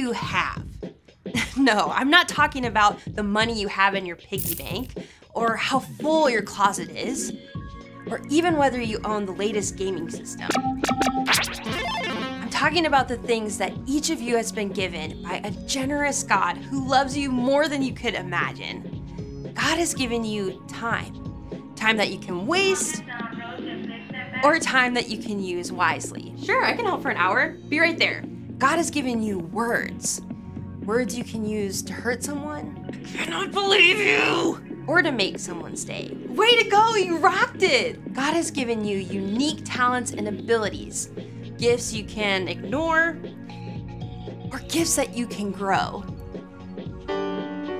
you have. No, I'm not talking about the money you have in your piggy bank, or how full your closet is, or even whether you own the latest gaming system. I'm talking about the things that each of you has been given by a generous God who loves you more than you could imagine. God has given you time. Time that you can waste, or time that you can use wisely. Sure, I can help for an hour. Be right there. God has given you words. Words you can use to hurt someone. I cannot believe you! Or to make someone stay. Way to go, you rocked it! God has given you unique talents and abilities. Gifts you can ignore, or gifts that you can grow.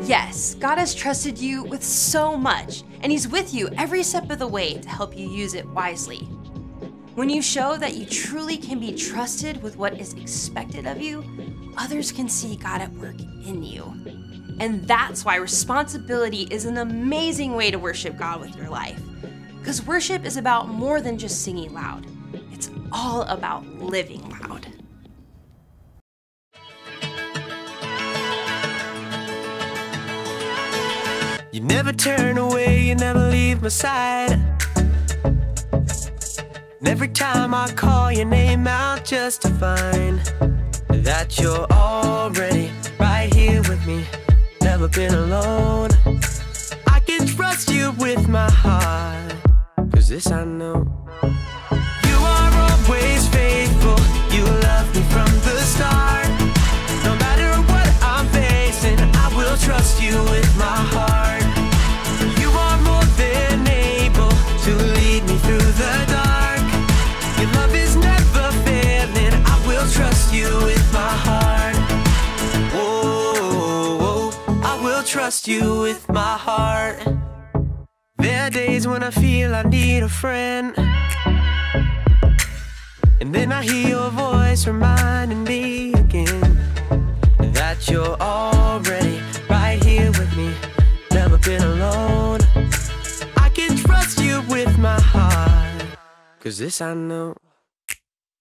Yes, God has trusted you with so much, and He's with you every step of the way to help you use it wisely. When you show that you truly can be trusted with what is expected of you, others can see God at work in you. And that's why responsibility is an amazing way to worship God with your life. Because worship is about more than just singing loud. It's all about living loud. You never turn away, you never leave my side. And every time I call your name out just to find that you're already right here with me, never been alone. I can trust you with my heart, 'cause this I know. You are always faithful, you love me from the start. No matter what I'm facing, I will trust you with my heart. You are more than able to lead me through the dark. Your love is never failing, I will trust you with my heart. Whoa, I will trust you with my heart. There are days when I feel I need a friend, and then I hear your voice reminding me again that you're already right here with me, never been alone. I can trust you with my heart, 'cause this I know.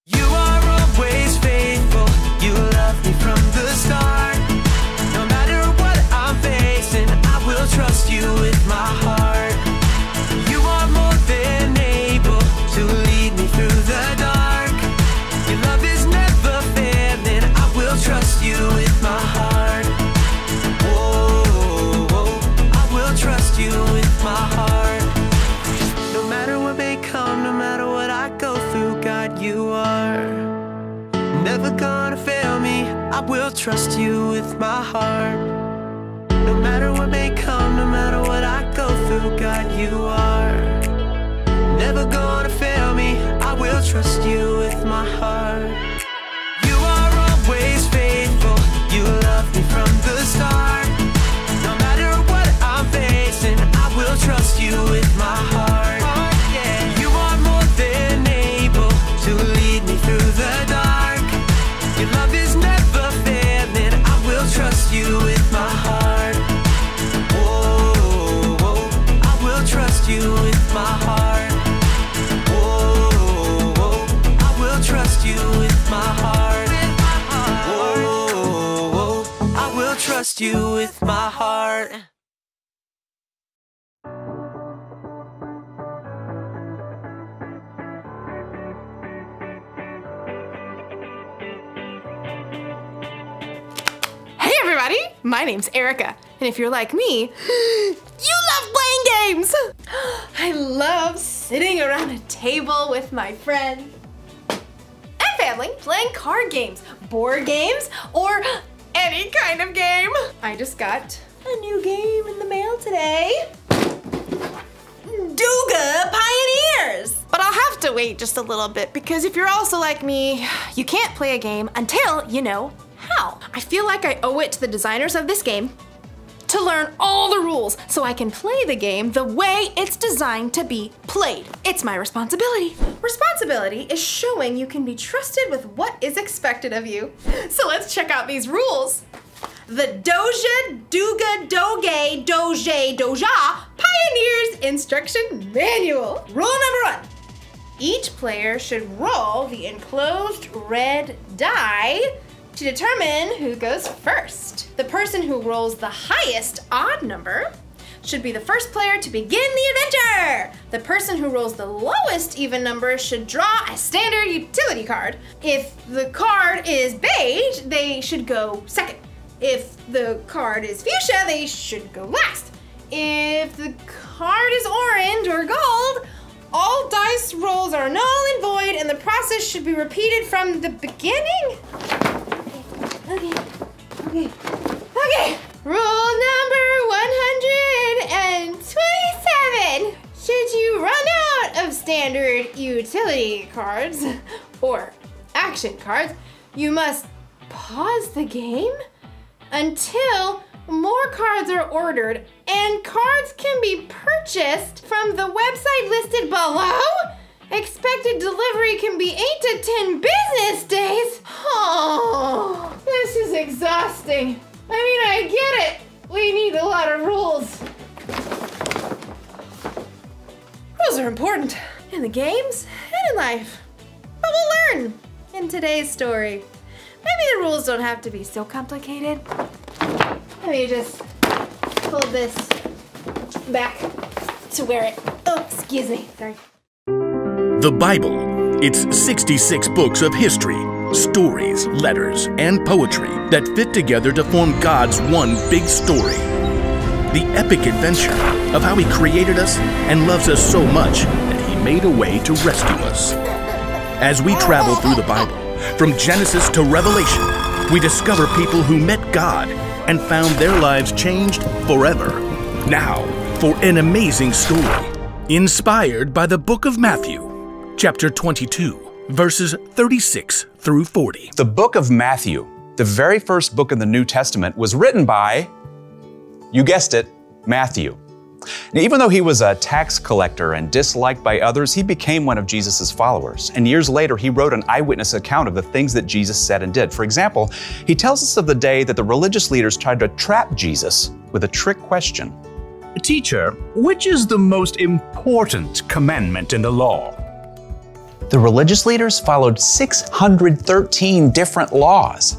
You are always faithful, you love me from the start. No matter what I'm facing, I will trust you with my heart. You are more than able to lead me through the dark. Your love is never failing, I will trust you with my heart. Whoa, I will trust you with my heart. No matter what may come, no matter what I go through, God, you are never gonna fail me, I will trust you with my heart. No matter what may come, no matter what I go through, God, you are never gonna fail me, I will trust you with my heart. You are always faithful, you love me from the start. No matter what I'm facing, I will trust you with my heart. You are more than able to lead me through the dark. Your love is never failing, I will trust you with my heart. Whoa, I will trust you with my heart. Whoa, I will trust you with my heart. Whoa, I will trust you with my heart. Everybody, my name's Erica, and if you're like me, you love playing games! I love sitting around a table with my friends and family, playing card games, board games, or any kind of game. I just got a new game in the mail today. Duga Pioneers! But I'll have to wait just a little bit, because if you're also like me, you can't play a game until you know how. I feel like I owe it to the designers of this game to learn all the rules so I can play the game the way it's designed to be played. It's my responsibility. Responsibility is showing you can be trusted with what is expected of you. So let's check out these rules. The Doja, Duga, Doge, Doje, Doja Pioneers Instruction Manual. Rule number 1. Each player should roll the enclosed red die To determine who goes first, the person who rolls the highest odd number should be the first player to begin the adventure. The person who rolls the lowest even number should draw a standard utility card. If the card is beige, they should go second. If the card is fuchsia, they should go last. If the card is orange or gold, all dice rolls are null and void, and the process should be repeated from the beginning. Okay. Rule number 127. Should you run out of standard utility cards or action cards, you must pause the game until more cards are ordered, and cards can be purchased from the website listed below. Expected delivery can be 8 to 10 business days. Oh, this is exhausting. I get it. We need a lot of rules. Rules are important in the games and in life. But we'll learn in today's story. Maybe the rules don't have to be so complicated. Let me just pull this back to where it, excuse me, sorry. The Bible. It's 66 books of history, stories, letters, and poetry that fit together to form God's one big story. The epic adventure of how He created us and loves us so much that He made a way to rescue us. As we travel through the Bible, from Genesis to Revelation, we discover people who met God and found their lives changed forever. Now, for an amazing story, inspired by the book of Matthew, chapter 22, verses 36 through 40. The book of Matthew, the very first book in the New Testament, was written by, you guessed it, Matthew. Now, even though he was a tax collector and disliked by others, he became one of Jesus' followers. And years later, he wrote an eyewitness account of the things that Jesus said and did. For example, he tells us of the day that the religious leaders tried to trap Jesus with a trick question. Teacher, which is the most important commandment in the law? The religious leaders followed 613 different laws.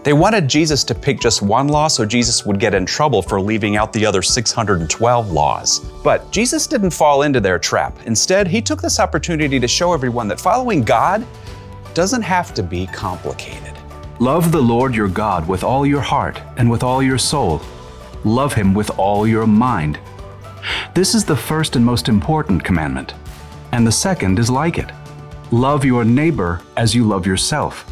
They wanted Jesus to pick just one law so Jesus would get in trouble for leaving out the other 612 laws. But Jesus didn't fall into their trap. Instead, he took this opportunity to show everyone that following God doesn't have to be complicated. Love the Lord your God with all your heart and with all your soul. Love Him with all your mind. This is the first and most important commandment. And the second is like it. Love your neighbor as you love yourself.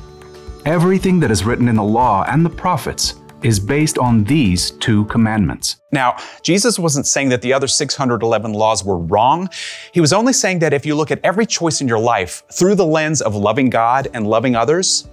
Everything that is written in the law and the prophets is based on these two commandments. Now, Jesus wasn't saying that the other 611 laws were wrong. He was only saying that if you look at every choice in your life through the lens of loving God and loving others,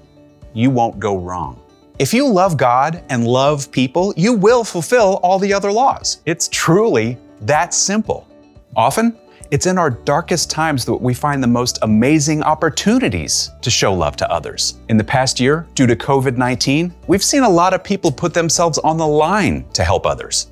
you won't go wrong. If you love God and love people, you will fulfill all the other laws. It's truly that simple. Often, it's in our darkest times that we find the most amazing opportunities to show love to others. In the past year, due to COVID-19, we've seen a lot of people put themselves on the line to help others.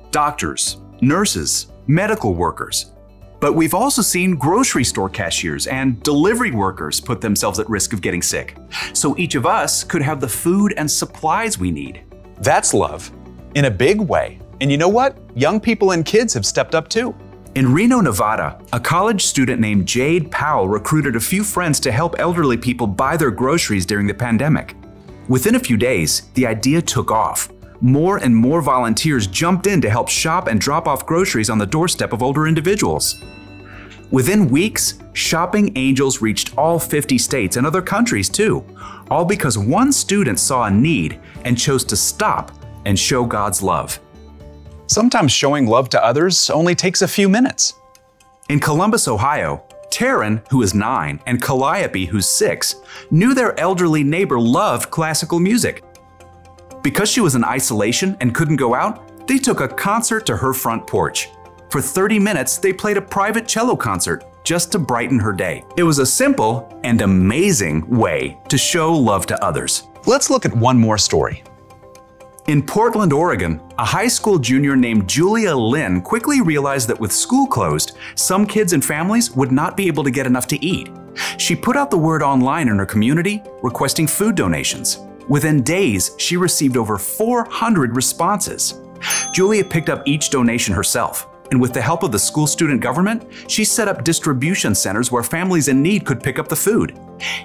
Doctors, nurses, medical workers. But we've also seen grocery store cashiers and delivery workers put themselves at risk of getting sick. So each of us could have the food and supplies we need. That's love in a big way. And you know what? Young people and kids have stepped up too. In Reno, Nevada, a college student named Jade Powell recruited a few friends to help elderly people buy their groceries during the pandemic. Within a few days, the idea took off. More and more volunteers jumped in to help shop and drop off groceries on the doorstep of older individuals. Within weeks, shopping angels reached all 50 states and other countries too, all because one student saw a need and chose to stop and show God's love. Sometimes showing love to others only takes a few minutes. In Columbus, Ohio, Taryn, who is 9, and Calliope, who's 6, knew their elderly neighbor loved classical music. Because she was in isolation and couldn't go out, they took a concert to her front porch. For 30 minutes, they played a private cello concert just to brighten her day. It was a simple and amazing way to show love to others. Let's look at one more story. In Portland, Oregon, a high school junior named Julia Lynn quickly realized that with school closed, some kids and families would not be able to get enough to eat. She put out the word online in her community, requesting food donations. Within days, she received over 400 responses. Julia picked up each donation herself, and with the help of the school student government, she set up distribution centers where families in need could pick up the food.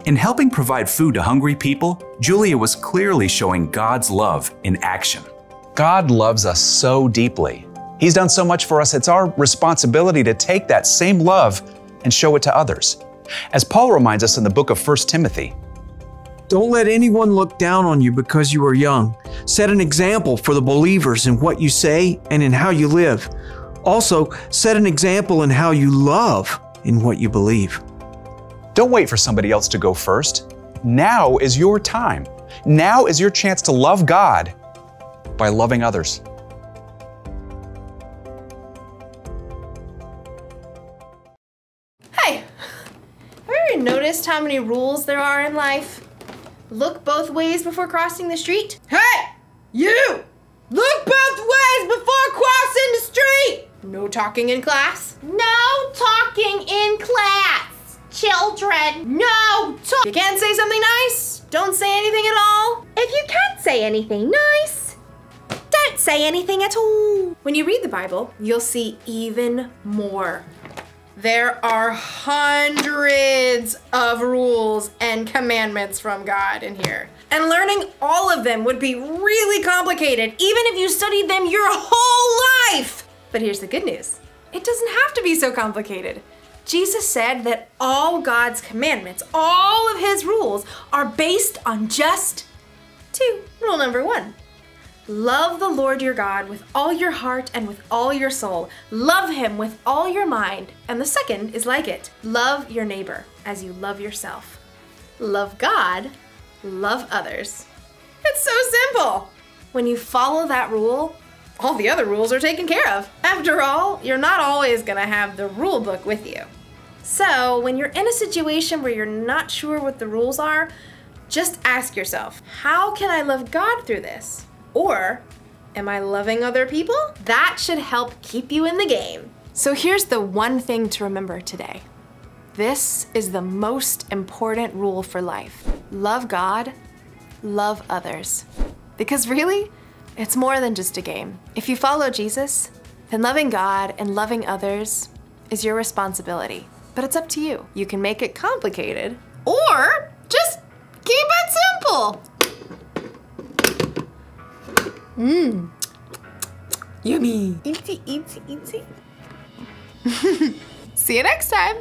In helping provide food to hungry people, Julia was clearly showing God's love in action. God loves us so deeply. He's done so much for us, it's our responsibility to take that same love and show it to others. As Paul reminds us in the book of 1 Timothy, "Don't let anyone look down on you because you are young. Set an example for the believers in what you say and in how you live. Also, set an example in how you love in what you believe." don't wait for somebody else to go first. Now is your time. Now is your chance to love God by loving others. Hey, have you ever noticed how many rules there are in life? Look both ways before crossing the street. Hey, you! Look both ways before crossing the street! No talking in class. No talking in class. Children, no talk. You can't say something nice? Don't say anything at all. If you can't say anything nice, don't say anything at all. When you read the Bible, you'll see even more. There are hundreds of rules and commandments from God in here. And learning all of them would be really complicated, even if you studied them your whole life. But here's the good news. It doesn't have to be so complicated. Jesus said that all God's commandments, all of his rules, are based on just two. Rule number one, love the Lord your God with all your heart and with all your soul. Love him with all your mind. And the second is like it. Love your neighbor as you love yourself. Love God, love others. It's so simple. When you follow that rule, all the other rules are taken care of. After all, you're not always gonna have the rule book with you. So when you're in a situation where you're not sure what the rules are, just ask yourself, how can I love God through this? Or, am I loving other people? That should help keep you in the game. So here's the one thing to remember today. This is the most important rule for life. Love God, love others. Because really, it's more than just a game. If you follow Jesus, then loving God and loving others is your responsibility. But it's up to you. You can make it complicated, or just keep it simple. Yummy. Eatsy, eatsy, eatsy. See you next time.